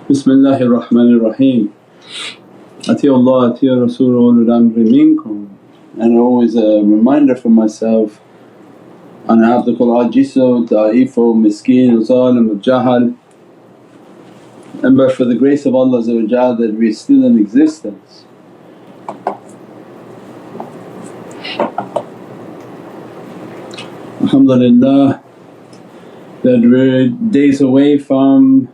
Bismillahir Rahmanir Rahim. Ati Allah, ati Rasul ulul amri minkum. And always a reminder for myself, ana abdukal ajizu da'ifu miskeen zalim jahal. And but for the grace of Allah that we are still in existence. Alhamdulillah that we're days away from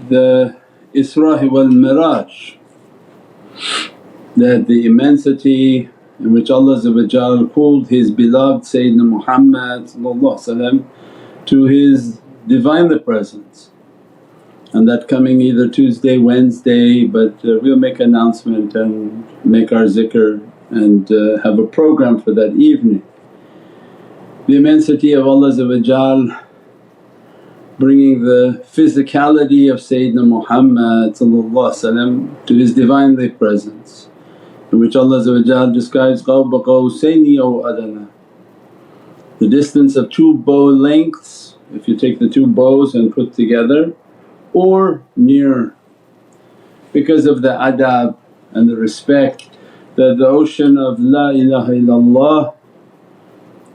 the Isra wal Miraj, that the immensity in which Allah called His beloved Sayyidina Muhammad to His Divinely Presence. And that coming either Tuesday, Wednesday, but we'll make announcement and make our zikr and have a program for that evening. The immensity of Allah bringing the physicality of Sayyidina Muhammad to His Divinely Presence, in which Allah describes Qaba, qawsayni aw adna, the distance of two bow lengths if you take the two bows and put together, or near, because of the adab and the respect that the ocean of La ilaha illallah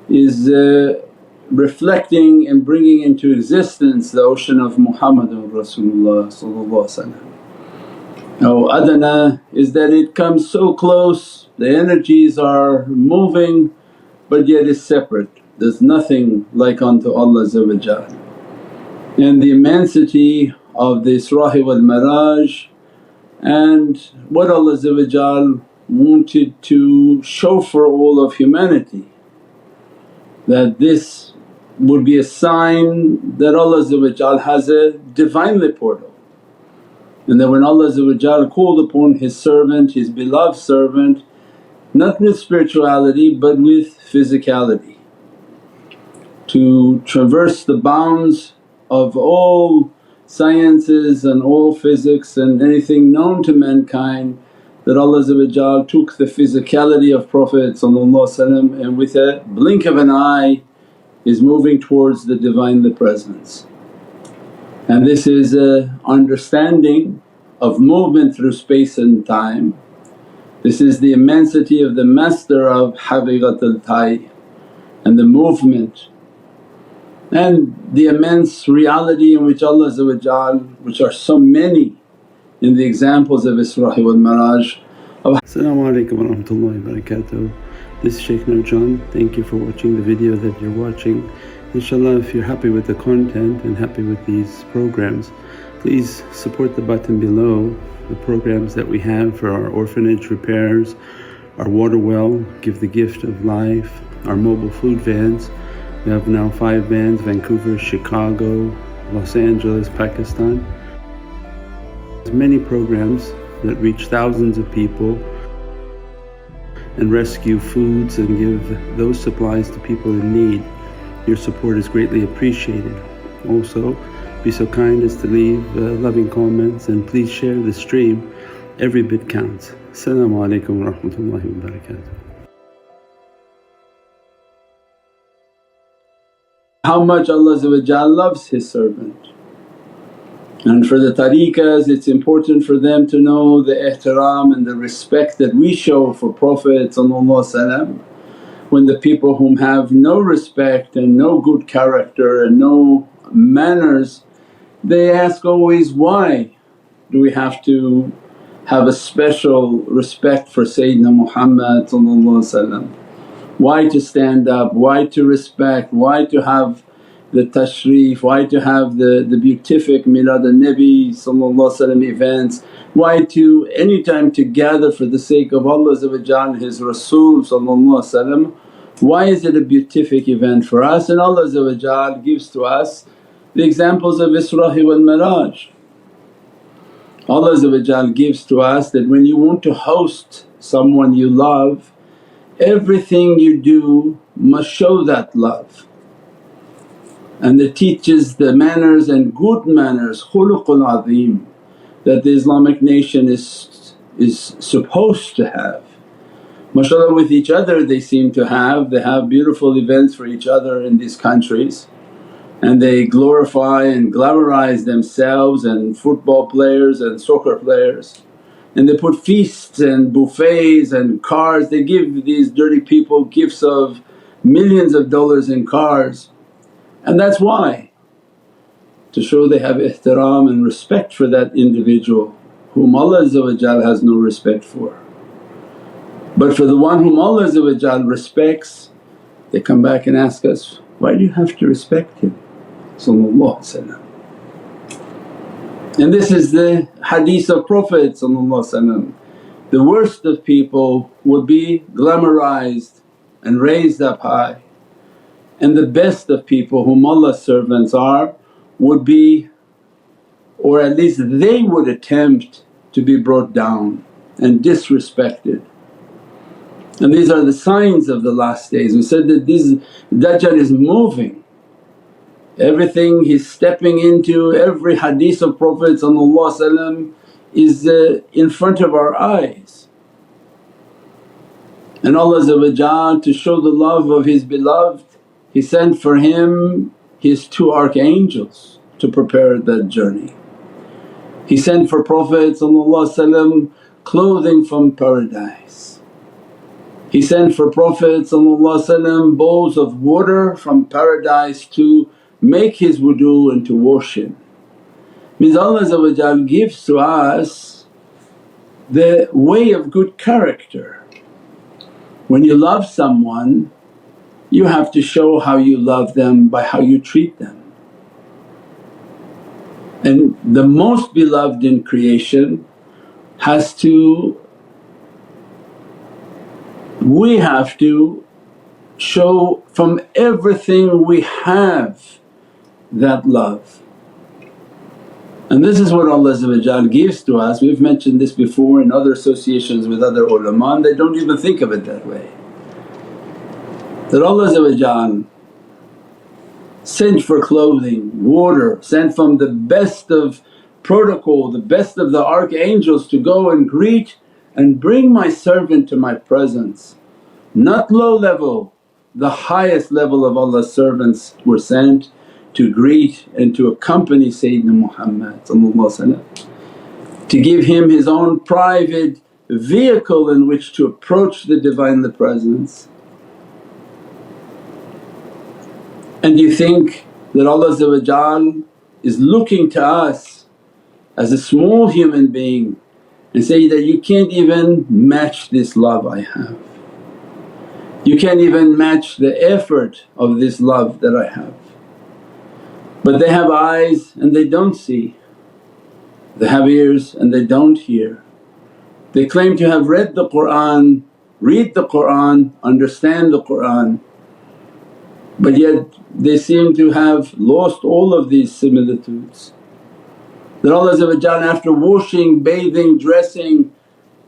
is reflecting and bringing into existence the ocean of Muhammadun Rasulullah. Now adna is that it comes so close, the energies are moving but yet is separate, there's nothing like unto Allah. And the immensity of the Isra wal Miraj and what Allah wanted to show for all of humanity, that this would be a sign that Allah has a Divinely portal, and that when Allah called upon His servant, His beloved servant, not with spirituality but with physicality, to traverse the bounds of all sciences and all physics and anything known to mankind, that Allah took the physicality of Prophet and with a blink of an eye is moving towards the Divinely Presence. And this is a understanding of movement through space and time. This is the immensity of the master of haqiqatul tay and the movement, and the immense reality in which Allah, which are so many in the examples of Isra wal Miraj. As-salamu alaykum wa rahmatullahi wa barakatuh. This is Shaykh Miraj. Thank you for watching the video that you're watching. Inshallah, if you're happy with the content and happy with these programs, please support the button below, the programs that we have for our orphanage repairs, our water well, Give the Gift of Life, our mobile food vans. We have now 5 vans: Vancouver, Chicago, Los Angeles, Pakistan. There's many programs that reach thousands of people and rescue foods and give those supplies to people in need. Your support is greatly appreciated. Also, be so kind as to leave loving comments, and please share the stream, every bit counts. As-salamu alaykum wa rahmatullahi wa barakatuh. How much Allah loves His servant. And for the tariqas, it's important for them to know the ihtiram and the respect that we show for Prophet, when the people whom have no respect and no good character and no manners, they ask always, why do we have to have a special respect for Sayyidina Muhammad? Why to stand up, why to respect, why to have the tashrif, why to have the beatific Milad al-Nabi events, why to anytime to gather for the sake of Allah His Rasul. Why is it a beatific event for us? And Allah gives to us the examples of Isra wal Miraj. Allah gives to us that when you want to host someone you love, everything you do must show that love. And it teaches the manners and good manners, khuluqul azim, that the Islamic nation is supposed to have. MashaAllah, with each other they seem to have, they have beautiful events for each other in these countries. and they glorify and glamorize themselves and football players and soccer players, and they put feasts and buffets and cars. They give these dirty people gifts of millions of dollars in cars, and that's why, to show they have ihtiram and respect for that individual whom Allah has no respect for. But for the one whom Allah respects, they come back and ask us, why do you have to respect him? And this is the hadith of Prophet. The worst of people would be glamorized and raised up high, and the best of people whom Allah's servants are would be, or at least they would attempt to be brought down and disrespected. And these are the signs of the last days. We said that this Dajjal is moving, everything he's stepping into, every hadith of Prophet is in front of our eyes. And Allah to show the love of His beloved, He sent for him His 2 archangels to prepare that journey. He sent for Prophet clothing from paradise. He sent for Prophet bowls of water from paradise to make his wudu and to wash him. Means Allah gives to us the way of good character. When you love someone, you have to show how you love them by how you treat them. And the most beloved in creation we have to show from everything we have that love. And this is what Allah gives to us. We've mentioned this before in other associations with other ulama, and they don't even think of it that way. That Allah sent for clothing, water, sent from the best of protocol, the best of the archangels to go and greet and bring my servant to my presence. Not low level, the highest level of Allah's servants were sent to greet and to accompany Sayyidina Muhammad, to give him his own private vehicle in which to approach the Divinely Presence. And you think that Allah is looking to us as a small human being and say that you can't even match this love I have. You can't even match the effort of this love that I have. But they have eyes and they don't see, they have ears and they don't hear. They claim to have read the Qur'an, read the Qur'an, understand the Qur'an, but yet they seem to have lost all of these similitudes. That Allah after washing, bathing, dressing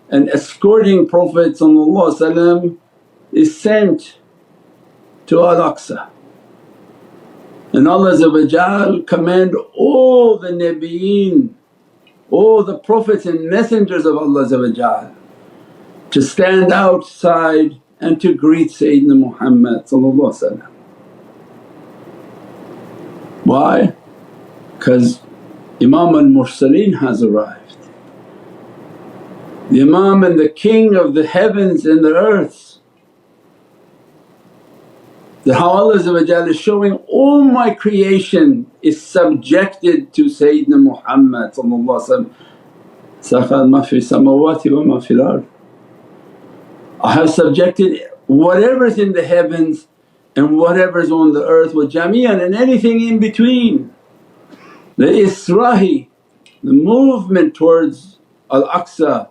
and escorting Prophet is sent to Al-Aqsa. And Allah command all the Nabiyeen, all the Prophets and Messengers of Allah to stand outside and to greet Sayyidina Muhammad. Why? Because Imam al-Mursaleen has arrived, the Imam and the King of the heavens and the earths. That how Allah is showing all my creation is subjected to Sayyidina Muhammad. Sakhar ma fi samawati wa ma fil ard. I have subjected whatever's in the heavens and whatever's on the earth wa jami'an and anything in between. The Israhi, the movement towards Al-Aqsa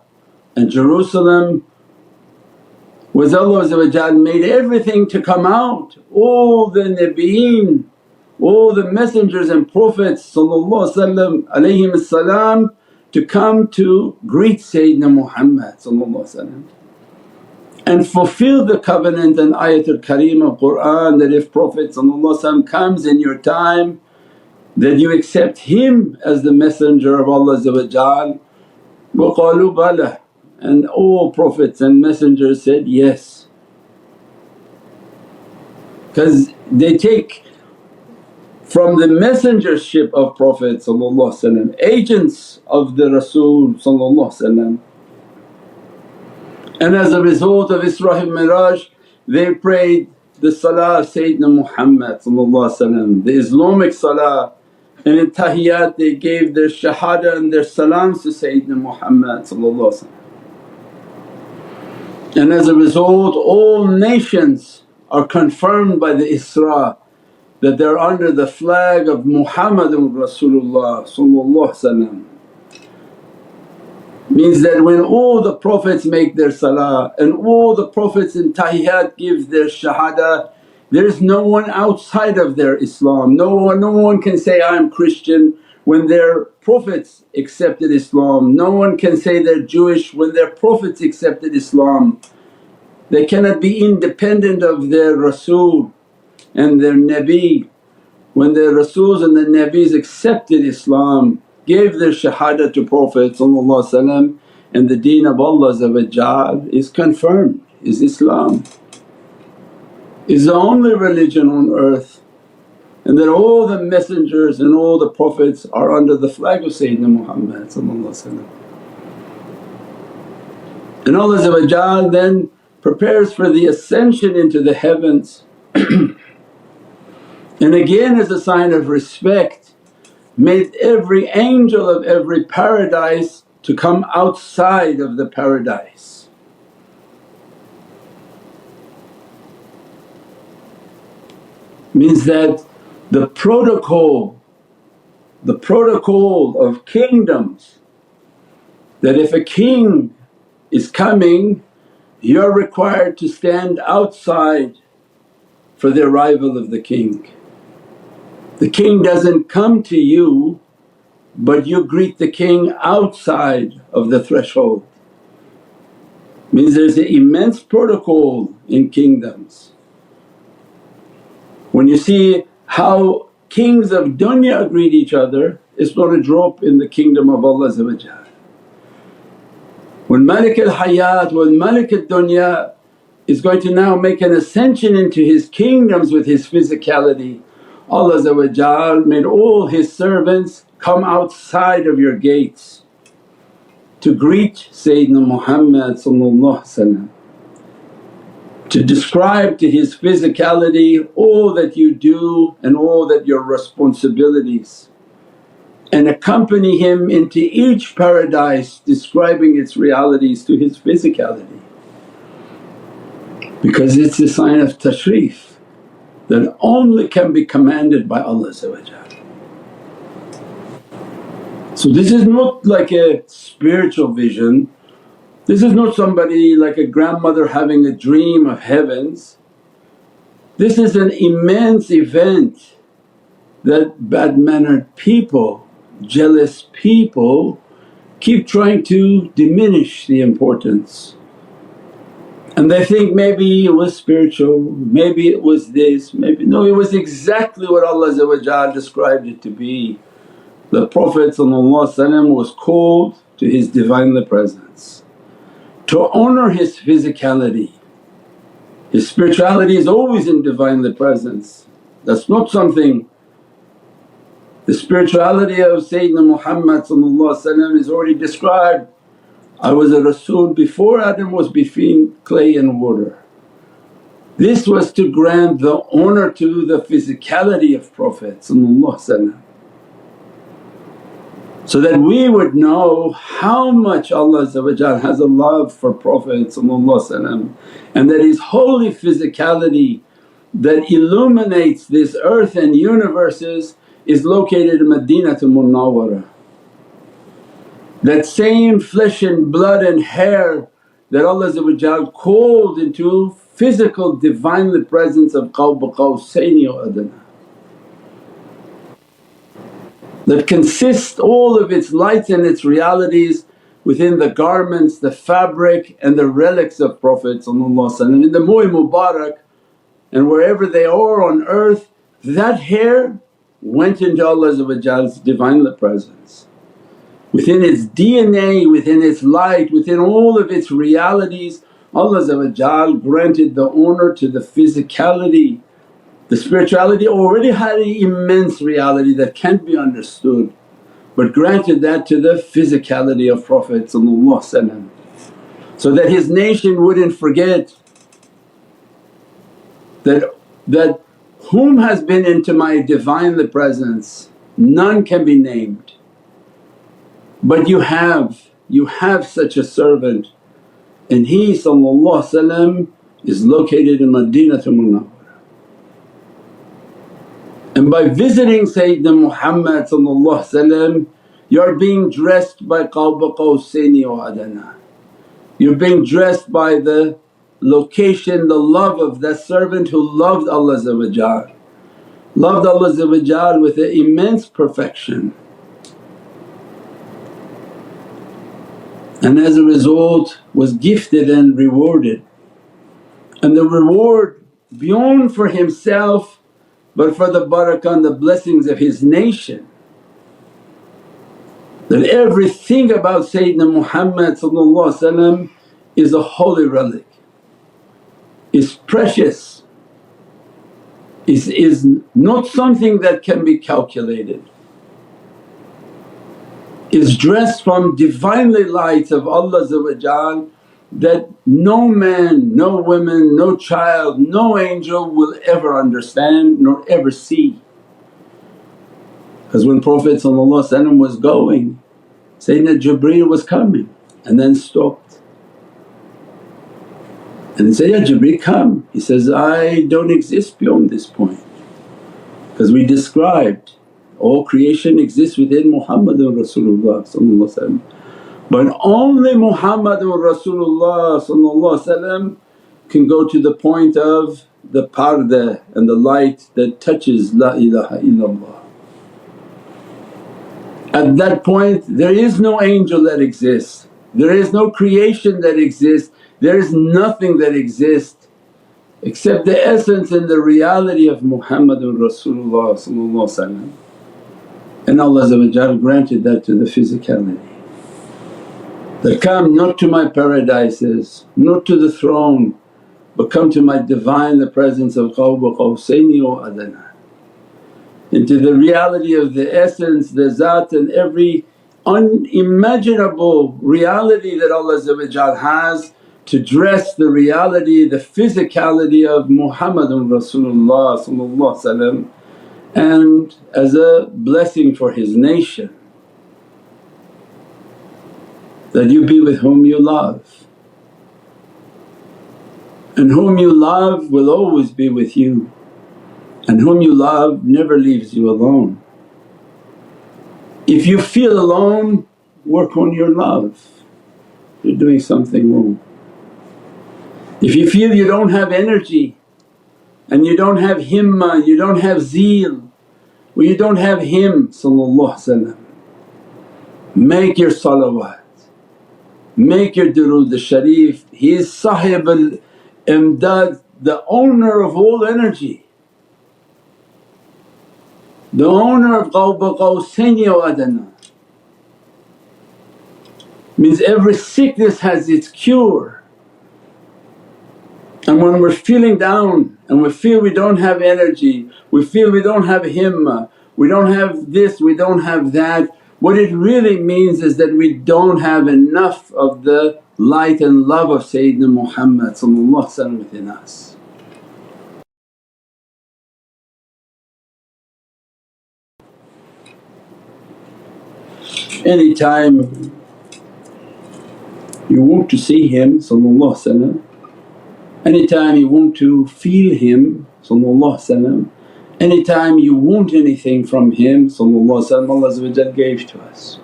and Jerusalem was Allah made everything to come out, all the Nabiyeen, all the messengers and prophets to come to greet Sayyidina Muhammad and fulfill the covenant and ayatul kareem of Qur'an that if Prophet comes in your time that you accept him as the messenger of Allah. وَقَالُوا بَلَى, and all Prophets and Messengers said yes. Because they take from the messengership of Prophet, agents of the Rasul. And as a result of Isra and Miraj, they prayed the salah of Sayyidina Muhammad, the Islamic salah, and in tahiyyat they gave their shahada and their salams to Sayyidina Muhammad. And as a result all nations are confirmed by the Isra that they're under the flag of Muhammadun Rasulullah. Means that when all the Prophets make their salah and all the Prophets in tahiyyat give their shahada, there is no one outside of their Islam. No one can say, I'm Christian when their Prophets accepted Islam. No one can say they're Jewish when their Prophets accepted Islam. They cannot be independent of their Rasul and their Nabi. When the Rasuls and the Nabis accepted Islam, gave their shahada to Prophet and the deen of Allah is confirmed, is Islam, is the only religion on earth, and that all the messengers and all the Prophets are under the flag of Sayyidina Muhammad. And Allah then prepares for the ascension into the heavens and again as a sign of respect made every angel of every paradise to come outside of the paradise. Means that the protocol of kingdoms, that if a king is coming you're required to stand outside for the arrival of the king. The king doesn't come to you but you greet the king outside of the threshold. Means there's an immense protocol in kingdoms. When you see how kings of dunya greet each other, it's not a drop in the kingdom of Allah. When Malik al-Hayat, when Malik al-Dunya is going to now make an ascension into his kingdoms with his physicality, Allah made all His servants come outside of your gates to greet Sayyidina Muhammad, to describe to his physicality all that you do and all that your responsibilities, and accompany him into each paradise describing its realities to his physicality. Because it's a sign of tashrif that only can be commanded by Allah. So this is not like a spiritual vision, this is not somebody like a grandmother having a dream of heavens. This is an immense event that bad-mannered people, jealous people keep trying to diminish the importance. And they think maybe it was spiritual, maybe it was this, maybe… no, it was exactly what Allah described it to be. The Prophet was called to his Divinely Presence to honour his physicality. His spirituality is always in Divinely Presence, that's not something… The spirituality of Sayyidina Muhammad is already described. I was a Rasul before Adam was between clay and water. This was to grant the honour to the physicality of Prophet so that we would know how much Allah has a love for Prophet and that his holy physicality that illuminates this earth and universes is located in Madinatul Munawwarah. That same flesh and blood and hair that Allah called into physical Divinely Presence of Qaba, qawsayni or adna, that consists all of its lights and its realities within the garments, the fabric and the relics of Prophet in the Mu'i Mubarak, and wherever they are on earth, that hair went into Allah's Divinely Presence. Within its DNA, within its light, within all of its realities, Allah granted the honour to the physicality The spirituality already had an immense reality that can't be understood, but granted that to the physicality of Prophet so that his nation wouldn't forget that whom has been into my Divinely Presence, none can be named. But you have such a servant, and he is located in Madinatul Munawwarah. And by visiting Sayyidina Muhammad you are being dressed by Qaba, qawsayni wa adna. You're being dressed by the location, the love of that servant who loved Allah, loved Allah with an immense perfection. And as a result was gifted and rewarded. And the reward beyond for himself but for the barakah and the blessings of his nation. That everything about Sayyidina Muhammad is a holy relic, is precious, is not something that can be calculated, is dressed from Divinely light of Allah that no man, no woman, no child, no angel will ever understand nor ever see. Because when Prophet was going, Sayyidina Jibreel was coming and then stopped. And he said, "Ya Jibreel, come." He says, "I don't exist beyond this point." Because we described all creation exists within Muhammadun Rasulullah, but only Muhammadun Rasulullah can go to the point of the parda and the light that touches La ilaha illallah. At that point there is no angel that exists, there is no creation that exists, there is nothing that exists except the essence and the reality of Muhammadun Rasulullah. And Allah granted that to the physicality. That come not to my paradises, not to the throne, but come to my Divine the Presence of Qaba, qawsayni wa adna. Into the reality of the essence, the zat and every unimaginable reality that Allah has to dress the reality, the physicality of Muhammadun Rasulullah and as a blessing for his nation. That you be with whom you love, and whom you love will always be with you, and whom you love never leaves you alone. If you feel alone, work on your love, you're doing something wrong. If you feel you don't have energy and you don't have himmah, you don't have zeal, or you don't have him, make your salawat, make your durood al-sharif. He is sahib al-imdad, the owner of all energy, the owner of Qaba, qawsayni wa adna. Means every sickness has its cure. And when we're feeling down and we feel we don't have energy, we feel we don't have himmah, we don't have this, we don't have that, what it really means is that we don't have enough of the light and love of Sayyidina Muhammad within us. Anytime you want to see him, anytime you want to feel him, anytime you want anything from him, Allah gave to us.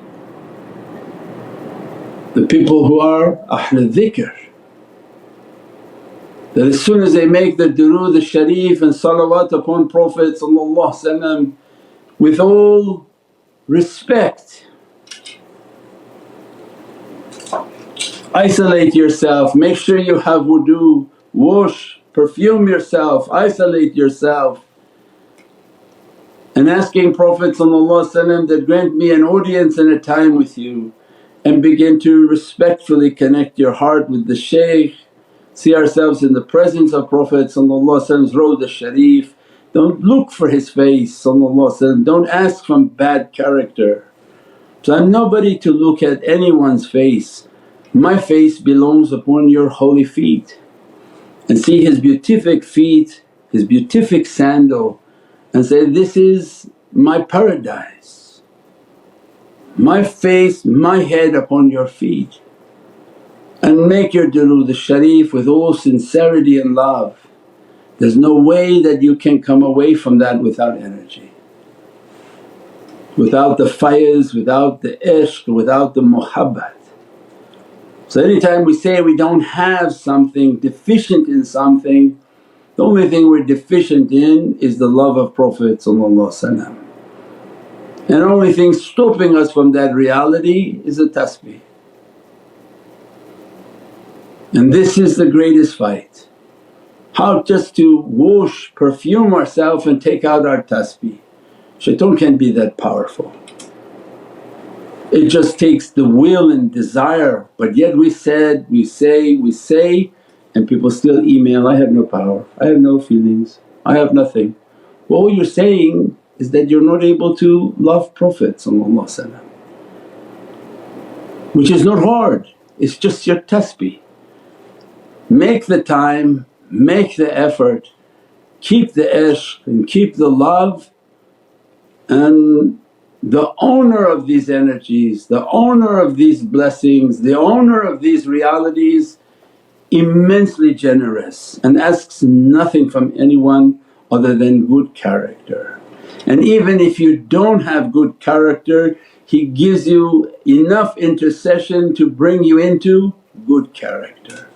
The people who are Ahlul Dhikr, that as soon as they make the durood al-sharif and salawat upon Prophet with all respect, isolate yourself, make sure you have wudu, wash, perfume yourself, isolate yourself, and asking Prophet that grant me an audience and a time with you, and begin to respectfully connect your heart with the Shaykh. See ourselves in the presence of Prophet's Rawd al-Sharif, Don't look for his face, don't ask from bad character. So I'm nobody to look at anyone's face, my face belongs upon your holy feet. And see his beatific feet, his beatific sandal, and say, this is my paradise, my face, my head upon your feet. And make your durood al-sharif with all sincerity and love. There's no way that you can come away from that without energy, without the faiz, without the ishq, without the muhabbat. So anytime we say we don't have something, deficient in something, the only thing we're deficient in is the love of Prophet and the only thing stopping us from that reality is the tasbih. And this is the greatest fight. How just to wash, perfume ourselves and take out our tasbih. Shaitan can't be that powerful. It just takes the will and desire, but yet we said, we say and people still email, I have no power, I have no feelings, I have nothing. Well, all you're saying is that you're not able to love Prophet, which is not hard, it's just your tasbih. Make the time, make the effort, keep the ishq and keep the love, and the owner of these energies, the owner of these blessings, the owner of these realities immensely generous and asks nothing from anyone other than good character. And even if you don't have good character, he gives you enough intercession to bring you into good character.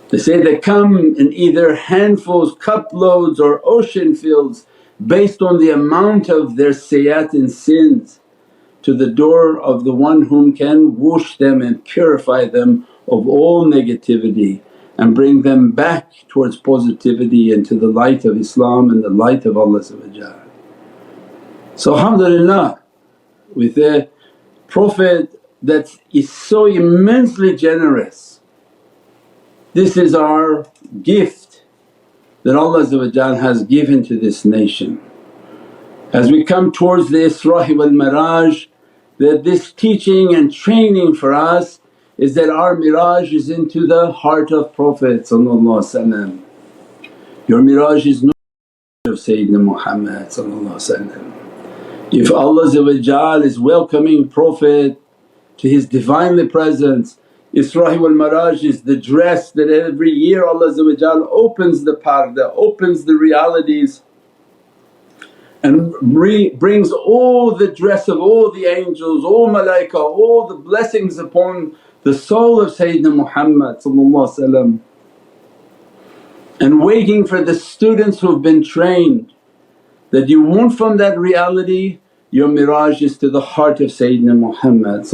They say they come in either handfuls, cup loads or ocean fields based on the amount of their sayyat and sins to the door of the one whom can wash them and purify them of all negativity and bring them back towards positivity and to the light of Islam and the light of Allah. So alhamdulillah, with the Prophet that is so immensely generous, this is our gift that Allah has given to this nation. As we come towards the Isra wal Miraj, that this teaching and training for us is that our Miraj is into the heart of Prophet. Your Miraj is not of Sayyidina Muhammad. If Allah is welcoming Prophet to His Divinely Presence, Isra wal Miraj is the dress that every year Allah opens the parda, opens the realities and brings all the dress of all the angels, all malaika, all the blessings upon the soul of Sayyidina Muhammad, and waiting for the students who've been trained that you want from that reality. Your Miraj is to the heart of Sayyidina Muhammad.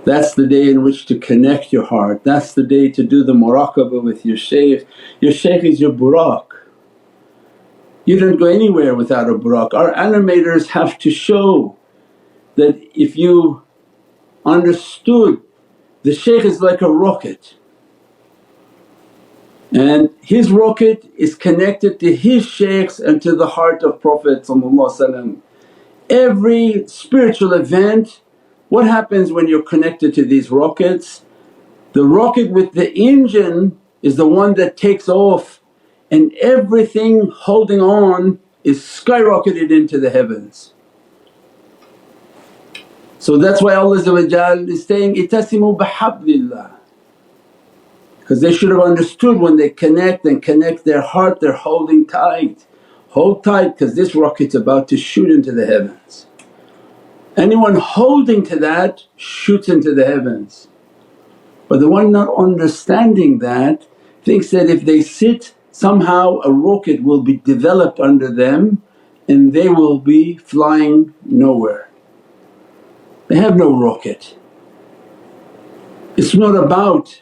That's the day in which to connect your heart, that's the day to do the muraqabah with your Shaykh. Your Shaykh is your buraq. You don't go anywhere without a buraq. Our animators have to show that if you understood the Shaykh is like a rocket and his rocket is connected to his shaykhs and to the heart of Prophet. Every spiritual event, what happens when you're connected to these rockets? The rocket with the engine is the one that takes off and everything holding on is skyrocketed into the heavens. So that's why Allah is saying, itasimu bihablillah, because they should have understood when they connect and connect their heart, they're holding tight. Hold tight because this rocket's about to shoot into the heavens. Anyone holding to that shoots into the heavens. But the one not understanding that thinks that if they sit somehow a rocket will be developed under them and they will be flying nowhere. They have no rocket. It's not about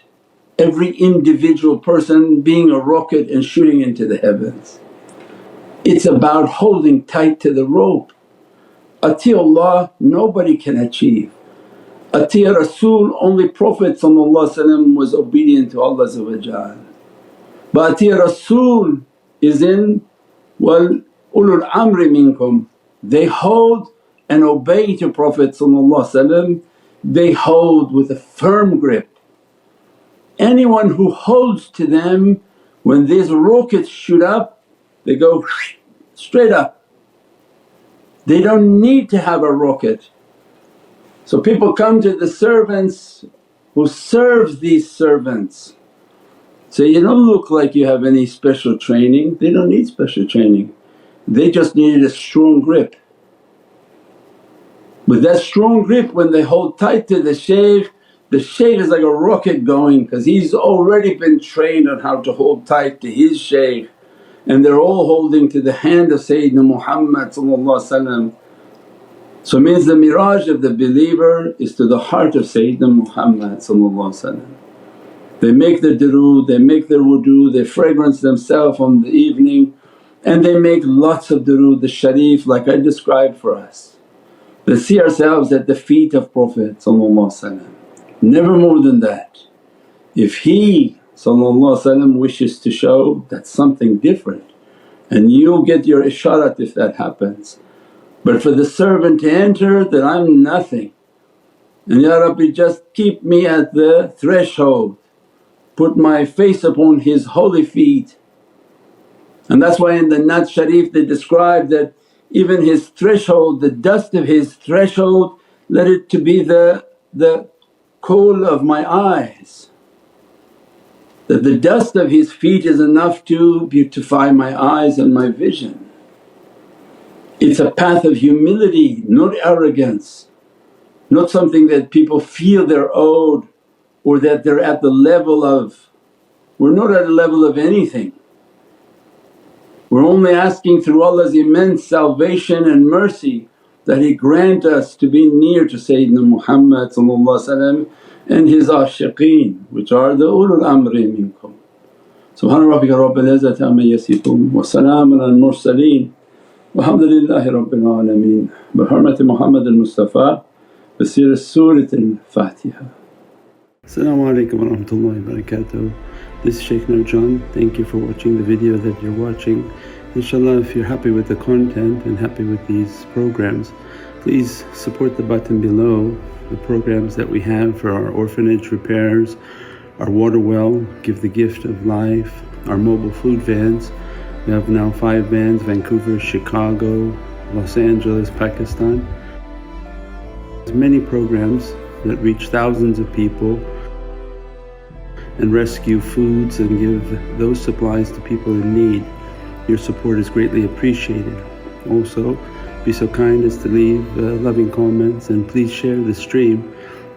every individual person being a rocket and shooting into the heavens. It's about holding tight to the rope. Ati'ullah nobody can achieve. Ati' Rasul only Prophet was obedient to Allah. But Ati' Rasul is in Wal ulul amri minkum, they hold and obey to Prophet, they hold with a firm grip. Anyone who holds to them, when these rockets shoot up they go straight up. They don't need to have a rocket. So people come to the servants who serve these servants, say, you don't look like you have any special training. They don't need special training, they just needed a strong grip. With that strong grip, when they hold tight to the shaykh is like a rocket going, because he's already been trained on how to hold tight to his shaykh, and they're all holding to the hand of Sayyidina Muhammad. So means the miraj of the believer is to the heart of Sayyidina Muhammad. They make their durood, they make their wudu, they fragrance themselves on the evening, and they make lots of durood the sharif like I described for us. They see ourselves at the feet of Prophet, never more than that. If he wishes to show, that's something different, and you'll get your isharat if that happens. But for the servant to enter that I'm nothing, and Ya Rabbi just keep me at the threshold, put my face upon his holy feet. And that's why in the Nat Sharif they describe that even his threshold, the dust of his threshold, let it to be the kohl of my eyes. That the dust of his feet is enough to beautify my eyes and my vision. It's a path of humility, not arrogance, not something that people feel they're owed or that they're at the level of. We're not at a level of anything. We're only asking through Allah's immense salvation and mercy that He grant us to be near to Sayyidina Muhammad and his ashiqeen, which are the ulul amri minkum. Subhana rabbika rabbil izzati amma yasifoon wa salaamun al mursaleen walhamdulillahi rabbil alameen. Bi hurmati Muhammad al-Mustafa bi siri Surat al-Fatiha. As-salamu alaykum wa rahmatullahi wa barakatuh. This is Shaykh Nurjan. Thank you for watching the video that you're watching. Inshallah, if you're happy with the content and happy with these programs, please support the button below, the programs that we have for our orphanage repairs, our water well, Give the Gift of Life, our mobile food vans. We have now 5 vans: Vancouver, Chicago, Los Angeles, Pakistan. There's many programs that reach thousands of people and rescue foods and give those supplies to people in need. Your support is greatly appreciated. Also, be so kind as to leave loving comments, and please share the stream.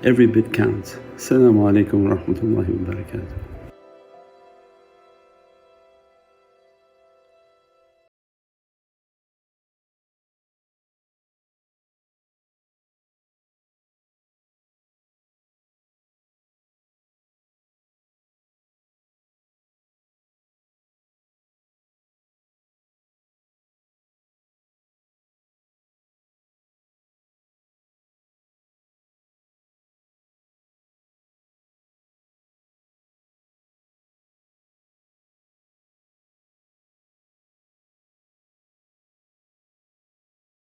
Every bit counts. As-salamu alaykum wa rahmatullahi wa barakatuh.